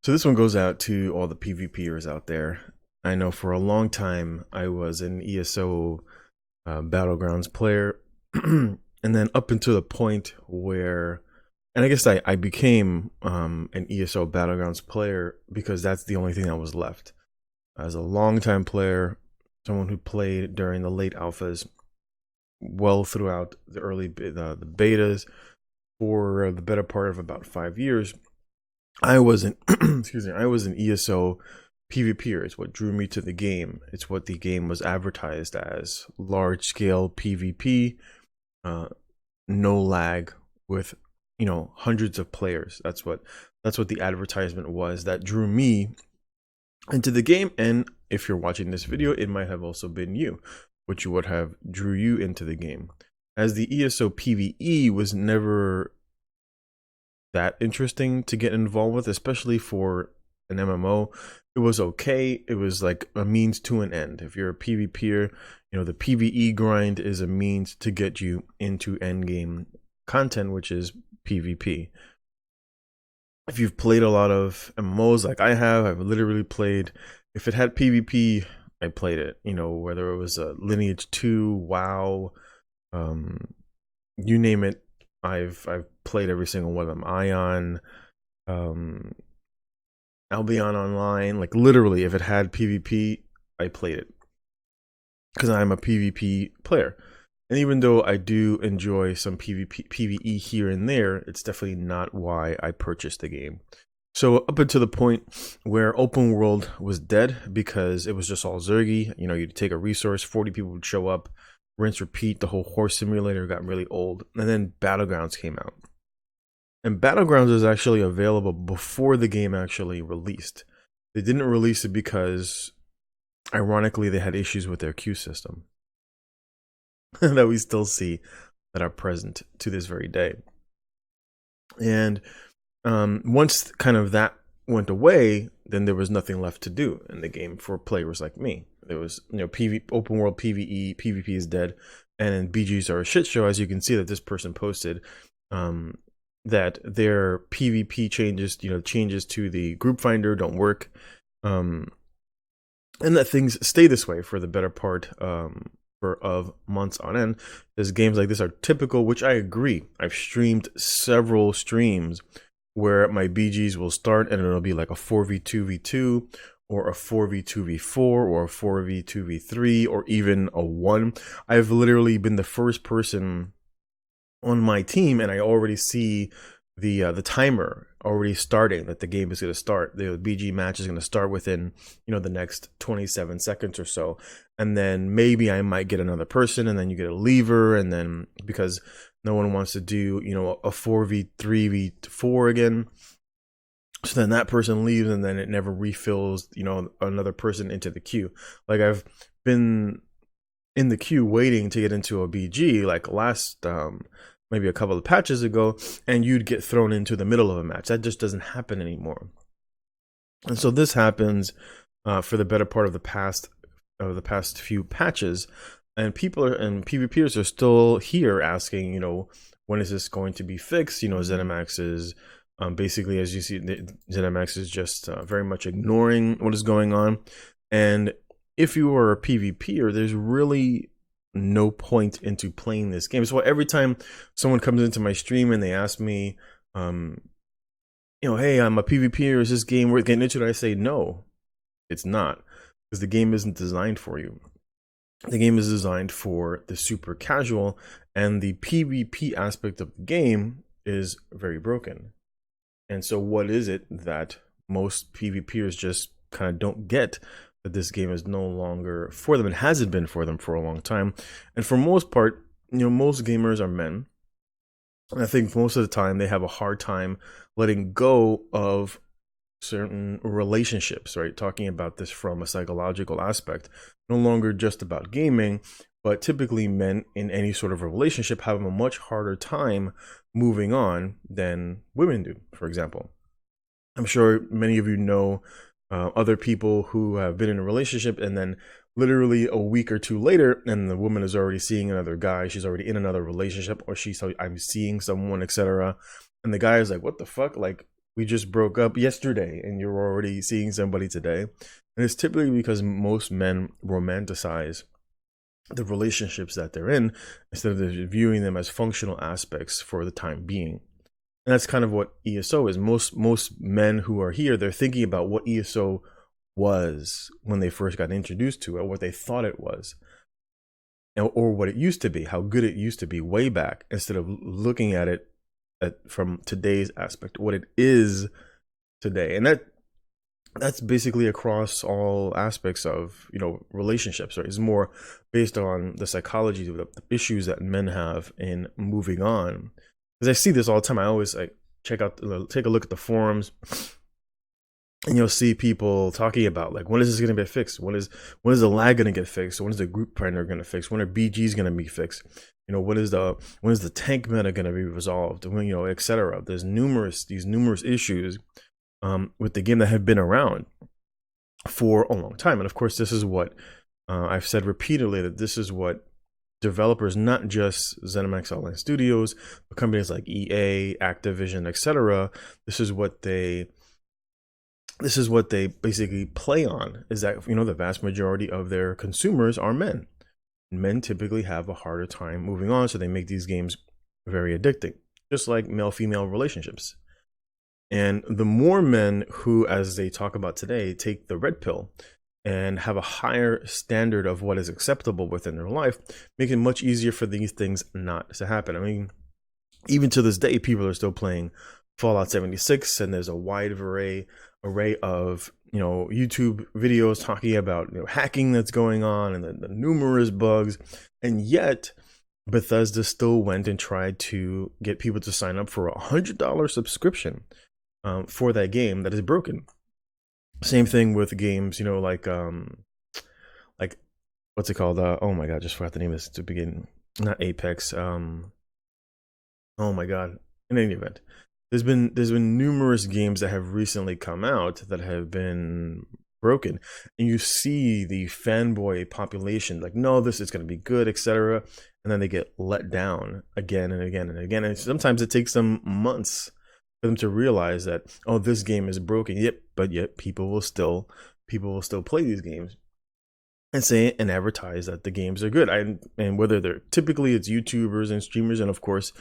So this one goes out to all the PvPers out there. I know for a long time I was an ESO Battlegrounds player, and then up until the point where, and I guess I became an ESO Battlegrounds player because that's the only thing that was left. As a longtime player, someone who played during the late alphas, well throughout the the betas for the better part of about 5 years. I was an excuse me, I was an ESO PvPer. It's what drew me to the game. It's what the game was advertised as: large scale PvP, uh, no lag, with hundreds of players. That's what the advertisement was that drew me into the game. And if you're watching this video, it might have also been you, which would have drew you into the game. As the ESO PvE was never that interesting to get involved with, especially for an MMO. It was okay. It was like a means to an end. If you're a PvPer, the PvE grind is a means to get you into endgame content, which is PvP. If you've played a lot of MMOs like I have, I've literally played, if it had PvP, I played it, whether it was a Lineage 2, WoW, you name it. I've played every single one of them. Ion, Albion Online, like literally, if it had PvP, I played it because I'm a PvP player. And even though I do enjoy some PvE here and there, it's definitely not why I purchased the game. So up until the point where open world was dead because it was just all Zergy, you'd take a resource, 40 people would show up, rinse, repeat. The whole horse simulator got really old. And then Battlegrounds came out. And Battlegrounds is actually available before the game actually released. They didn't release it because, ironically, they had issues with their queue system that we still see that are present to this very day. And once kind of that went away, then there was nothing left to do in the game for players like me. There was, open world PvE, PvP is dead, and BGs are a shit show. As you can see that this person posted, that their PvP changes, changes to the group finder don't work, and that things stay this way for the better part of months on end. As games like this are typical, which I agree. I've streamed several streams where my BGs will start and it'll be like a 4v2v2 or a 4v2v4 or a 4v2v3 or even a 1. I've literally been the first person on my team and I already see the timer already starting, that the game is going to start. The BG match is going to start within the next 27 seconds or so, and then maybe I might get another person, and then you get a lever, and then because no one wants to do a 4v3v4 again, so then that person leaves, and then it never refills another person into the queue. Like, I've been in the queue waiting to get into a BG like last maybe a couple of patches ago, and you'd get thrown into the middle of a match. That just doesn't happen anymore. And so this happens for the better part of the past few patches, and PvPers are still here asking, when is this going to be fixed? ZeniMax is basically, as you see, ZeniMax is just very much ignoring what is going on. And if you are a PvPer, there's really no point into playing this game. So every time someone comes into my stream and they ask me, hey, I'm a PvPer, is this game worth getting into? I say, no, it's not, because the game isn't designed for you. The game is designed for the super casual, and the PvP aspect of the game is very broken. And so what is it that most PvPers just kind of don't get? That this game is no longer for them. It hasn't been for them for a long time. And for most part, most gamers are men. And I think most of the time they have a hard time letting go of certain relationships, right? Talking about this from a psychological aspect, no longer just about gaming, but typically men in any sort of a relationship have a much harder time moving on than women do, for example. I'm sure many of you know other people who have been in a relationship, and then literally a week or two later, and the woman is already seeing another guy, she's already in another relationship, or I'm seeing someone, etc. And the guy is like, what the fuck? Like, we just broke up yesterday and you're already seeing somebody today. And it's typically because most men romanticize the relationships that they're in instead of viewing them as functional aspects for the time being. And that's kind of what ESO is. Most men who are here, they're thinking about what ESO was when they first got introduced to it, what they thought it was, or what it used to be, how good it used to be way back, instead of looking at it from today's aspect, what it is today. And that's basically across all aspects of, relationships, right? It's more based on the psychology of the issues that men have in moving on. Because I see this all the time. I always take a look at the forums, and you'll see people talking about like, when is this going to be fixed? When is the lag going to get fixed? When is the group finder going to fix? When are BGs going to be fixed? When is the tank meta going to be resolved? When, etc. There's these numerous issues with the game that have been around for a long time. And of course, this is what I've said repeatedly, that this is what developers, not just ZeniMax Online Studios, but companies like EA, Activision, etc. This is what they basically play on, is that, the vast majority of their consumers are men. Men typically have a harder time moving on, so they make these games very addicting, just like male-female relationships. And the more men who, as they talk about today, take the red pill and have a higher standard of what is acceptable within their life, make it much easier for these things not to happen. I mean, even to this day, people are still playing Fallout 76, and there's a wide array of YouTube videos talking about hacking that's going on and the numerous bugs, and yet Bethesda still went and tried to get people to sign up for a $100 subscription for that game that is broken. Same thing with games, like what's it called? Oh my god, just forgot the name of this to begin. Not Apex. Oh my god. In any event, there's been numerous games that have recently come out that have been broken, and you see the fanboy population like, no, this is going to be good, etc., and then they get let down again and again and again, and sometimes it takes them months for them to realize that, oh, this game is broken. But yet people will still play these games and say and advertise that the games are good. And whether they're, typically it's YouTubers and streamers, and of course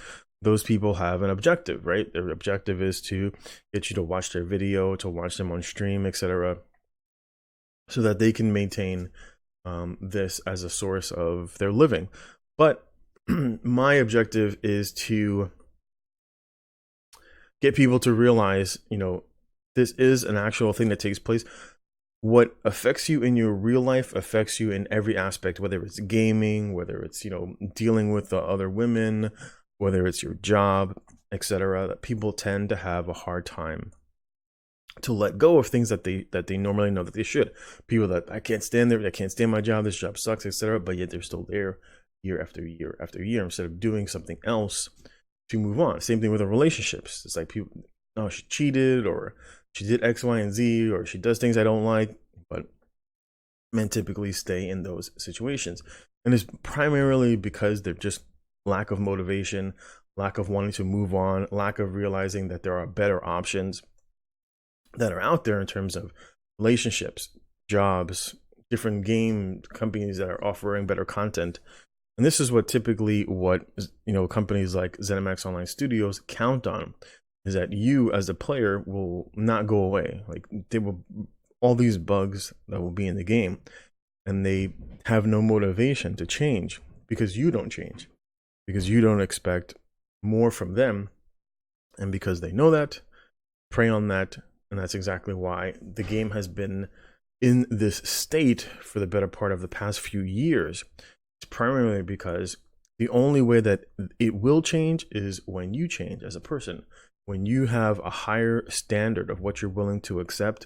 those people have an objective, right? Their objective is to get you to watch their video, to watch them on stream, etc., so that they can maintain this as a source of their living. But my objective is to get people to realize, this is an actual thing that takes place. What affects you in your real life affects you in every aspect, whether it's gaming, whether it's, dealing with the other women, whether it's your job, etc. That people tend to have a hard time to let go of things that they normally know that they should. People that, I can't stand there, I can't stand my job, this job sucks, etc. But yet they're still there year after year after year, instead of doing something else to move on. Same thing with the relationships. It's like people, oh, she cheated, or she did X, Y, and Z, or she does things I don't like. But men typically stay in those situations, and it's primarily because they're just lack of motivation, lack of wanting to move on, lack of realizing that there are better options that are out there in terms of relationships, jobs, different game companies that are offering better content. And this is what typically companies like ZeniMax Online Studios count on, is that you as a player will not go away. Like, they will, all these bugs that will be in the game, and they have no motivation to change because you don't change, because you don't expect more from them, and because they know that, prey on that. And that's exactly why the game has been in this state for the better part of the past few years. It's primarily because the only way that it will change is when you change as a person, when you have a higher standard of what you're willing to accept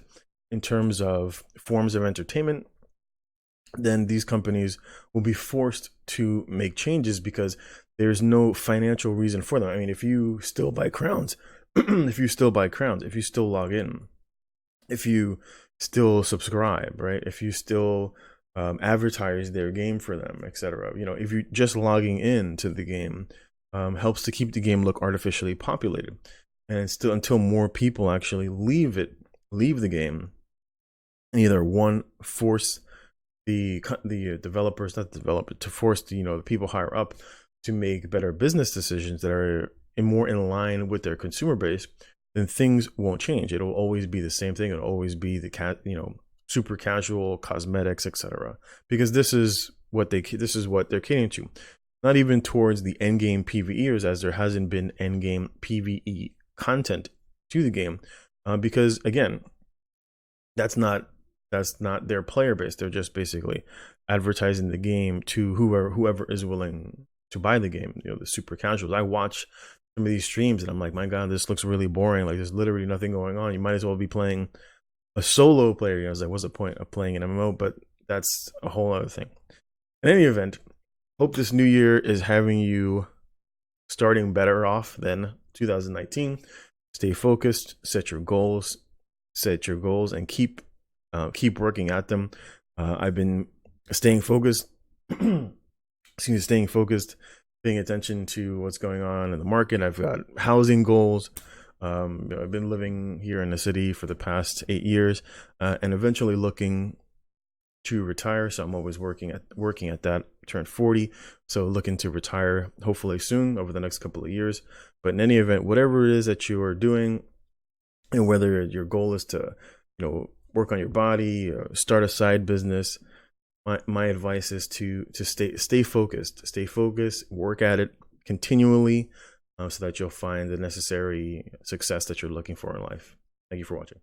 in terms of forms of entertainment. Then these companies will be forced to make changes because there's no financial reason for them. I mean, if you still buy crowns, if you still log in, if you still subscribe, right? If you still advertise their game for them, etc. If you're just logging in to the game, helps to keep the game look artificially populated. and it's still until more people actually leave the game, and either one, force the developers, not the developer, to force the people higher up to make better business decisions that are more in line with their consumer base, then things won't change. It'll always be the same thing. It'll always be the super casual cosmetics, etc. Because this is what they're catering to. Not even towards the end game PvEers, as there hasn't been end game PvE content to the game, because again, that's not their player base. They're just basically advertising the game to whoever is willing to buy the game. The super casuals. I watch some of these streams and I'm like, my God, this looks really boring. Like, there's literally nothing going on. You might as well be playing a solo player. I was like, what's the point of playing an MMO? But that's a whole other thing. In any event, hope this new year is having you starting better off than 2019. Stay focused, set your goals, and keep working at them. I've been staying focused, paying attention to what's going on in the market. I've got housing goals. I've been living here in the city for the past 8 years, and eventually looking to retire. So I'm always working at that. Turned 40, so looking to retire hopefully soon over the next couple of years. But in any event, whatever it is that you are doing, and whether your goal is to work on your body, start a side business, my advice is to stay focused, work at it continually, so that you'll find the necessary success that you're looking for in life. Thank you for watching.